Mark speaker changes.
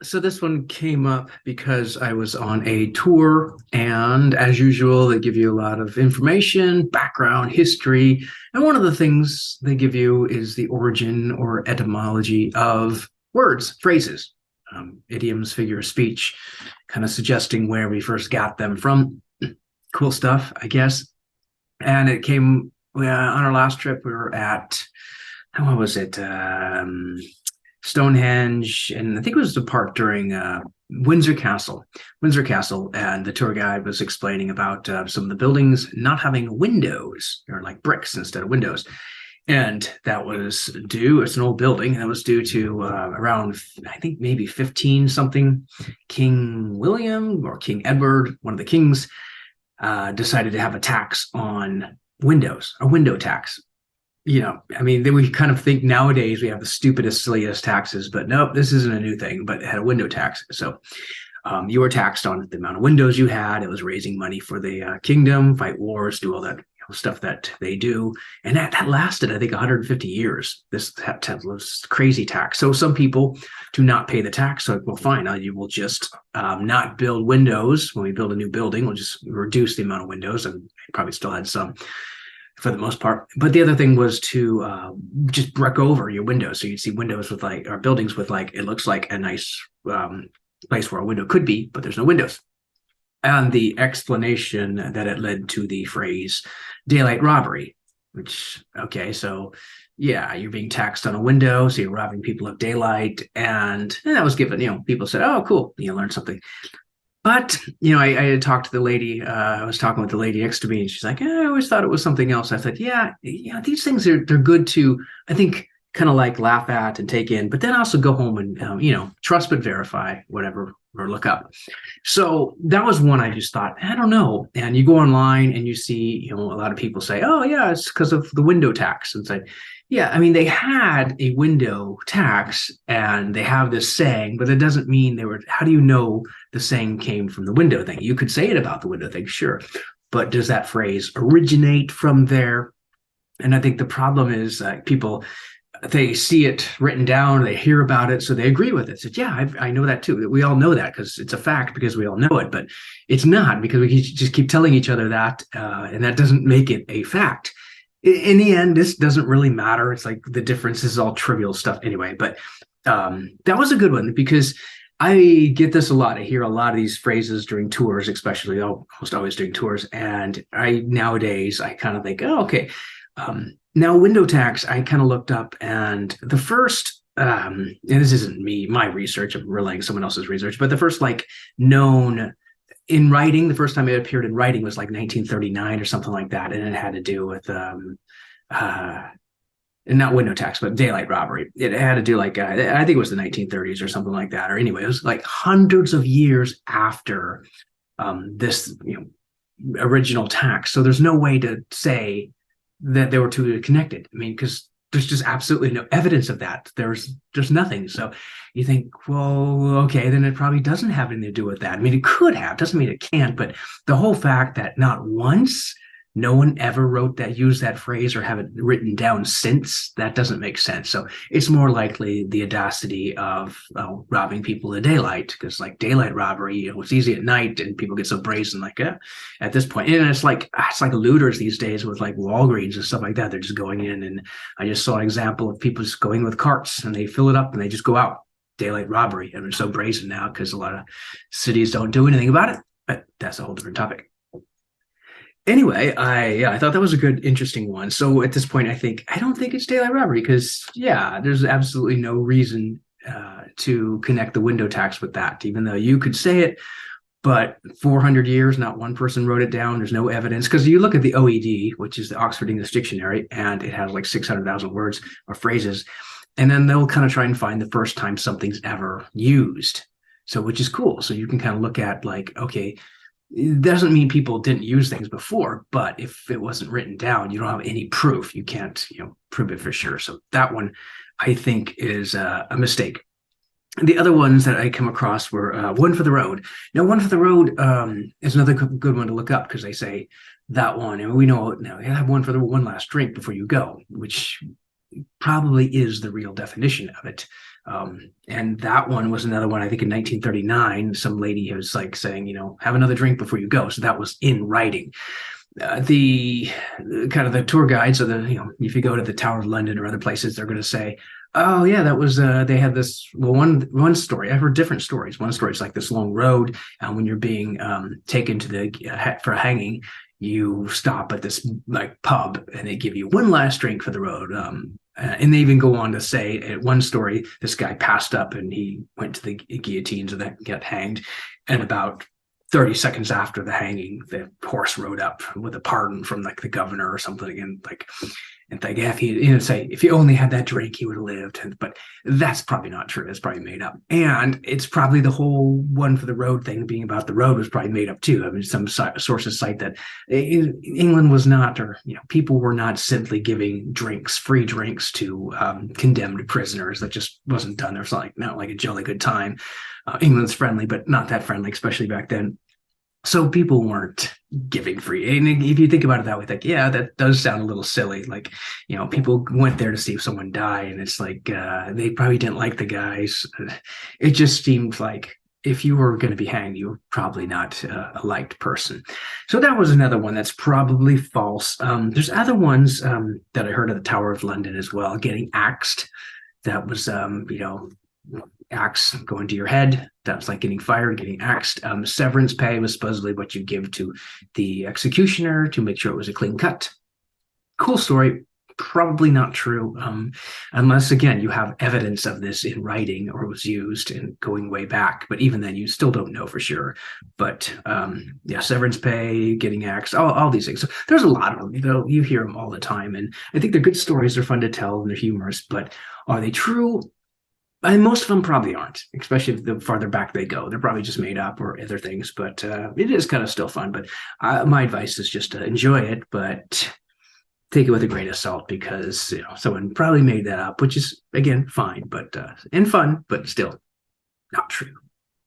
Speaker 1: So this one came up because I was on a tour, and as usual, they give you a lot of information, background, history, and one of the things they give you is the origin or etymology of words, phrases, idioms, figure of speech, kind of suggesting where we first got them from. Cool stuff, I guess. And it came on our last trip. We were at, how was it? Stonehenge, and I think it was the part during Windsor Castle. Windsor Castle, and the tour guide was explaining about some of the buildings not having windows, or like bricks instead of windows. And that was due, it's an old building, and that was due to around, I think maybe 15 something, King William or King Edward, one of the kings, decided to have a tax on windows, a window tax. I mean, then we kind of think nowadays we have the stupidest, silliest taxes, but nope, this isn't a new thing, but it had a window tax. So you were taxed on the amount of windows you had. It was raising money for the kingdom, fight wars, do all that stuff that they do. And that lasted, I think, 150 years, this crazy tax. So some people do not pay the tax. So, well, fine, you will just not build windows. When we build a new building, we'll just reduce the amount of windows, and probably still had some for the most part. But the other thing was to just brick over your windows. So you'd see windows with or buildings with it looks like a nice place where a window could be, but there's no windows. And the explanation that it led to the phrase daylight robbery, which, okay, so yeah, you're being taxed on a window, so you're robbing people of daylight. And that was given, people said, oh, cool, you learned something. But, I had talked to the lady, I was talking with the lady next to me, and she's like, I always thought it was something else. I said, yeah, these things they're good to, I think, kind of laugh at and take in, but then also go home and, trust but verify, whatever, or look up. So that was one I just thought, I don't know. And you go online and you see, a lot of people say, oh, yeah, it's because of the window tax. And say, yeah, I mean, they had a window tax and they have this saying, but it doesn't mean how do you know the saying came from the window thing? You could say it about the window thing, sure. But does that phrase originate from there? And I think the problem is people, they see it written down, they hear about it, so they agree with it. So yeah, I know that too. We all know that because it's a fact, because we all know it, but it's not, because we just keep telling each other that, and that doesn't make it a fact. In the end, this doesn't really matter. It's like the difference is all trivial stuff anyway. But that was a good one, because I get this a lot. I hear a lot of these phrases during tours, especially almost always during tours. And nowadays I kind of think, oh, okay. Now, window tax, I kind of looked up, and the first, and this isn't my research, I'm relaying someone else's research, but the first known in writing, the first time it appeared in writing was 1939 or something like that. And it had to do with, not window tax, but daylight robbery. It had to do I think it was the 1930s or something like that. Or anyway, it was hundreds of years after this, original tax. So there's no way to say that they were two connected. I mean, because there's just absolutely no evidence of that. There's nothing. So you think, well, okay, then it probably doesn't have anything to do with that. I mean, it could have, doesn't mean it can't, but the whole fact that not once no one ever used that phrase or have it written down since, that doesn't make sense. So it's more likely the audacity of robbing people in daylight, because daylight robbery, it's easy at night and people get so brazen at this point. And it's like looters these days with Walgreens and stuff like that. They're just going in, and I just saw an example of people just going with carts and they fill it up and they just go out. Daylight robbery. And they're so brazen now because a lot of cities don't do anything about it, but that's a whole different topic. Anyway, I thought that was a good, interesting one. So at this point, I don't think it's daylight robbery, because there's absolutely no reason to connect the window tax with that, even though you could say it, but 400 years, not one person wrote it down. There's no evidence, because you look at the OED, which is the Oxford English Dictionary, and it has 600,000 words or phrases, and then they'll kind of try and find the first time something's ever used. So, which is cool. So you can kind of look at okay, it doesn't mean people didn't use things before, but if it wasn't written down, you don't have any proof. You can't, prove it for sure. So that one, I think, is a mistake. The other ones that I come across were One for the Road. Now, One for the Road is another good one to look up, because they say that one, and we know now, you have one for the one last drink before you go, which probably is the real definition of it. And that one was another one, I think in 1939, some lady was like saying, have another drink before you go. So that was in writing. The kind of the tour guides, or if you go to the Tower of London or other places, they're going to say, "Oh yeah, that was they had this." Well, one story, I've heard different stories. One story is like this long road, and when you're being taken to the for hanging, you stop at this like pub, and they give you one last drink for the road. And they even go on to say, at one story, this guy passed up and he went to the guillotines and then got hanged, and about 30 seconds after the hanging, the horse rode up with a pardon from like the governor or something, and like if he say if he only had that drink he would have lived. But that's probably not true. It's probably made up, and it's probably the whole one for the road thing being about the road was probably made up too. I mean, some sources cite that England was not, or people were not simply giving free drinks to condemned prisoners. That just wasn't done. There's not like a jolly good time. England's friendly, but not that friendly, especially back then. So people weren't giving free. And if you think about it that way, like, yeah, that does sound a little silly. Like, people went there to see someone die, and it's like they probably didn't like the guys. It just seemed like if you were going to be hanged, you were probably not a liked person. So that was another one that's probably false. There's other ones that I heard at the Tower of London as well, getting axed. That was, axe going to your head. That's like getting fired, getting axed. Severance pay was supposedly what you give to the executioner to make sure it was a clean cut. Cool story. Probably not true, unless again you have evidence of this in writing or it was used and going way back. But even then, you still don't know for sure. But yeah, severance pay, getting axed, all these things. So there's a lot of them. You hear them all the time, and I think they're good stories. They're fun to tell and they're humorous. But are they true? And most of them probably aren't, especially the farther back they go. They're probably just made up or other things, but it is kind of still fun. But my advice is just to enjoy it, but take it with a grain of salt, because someone probably made that up, which is again fine, but and fun, but still not true.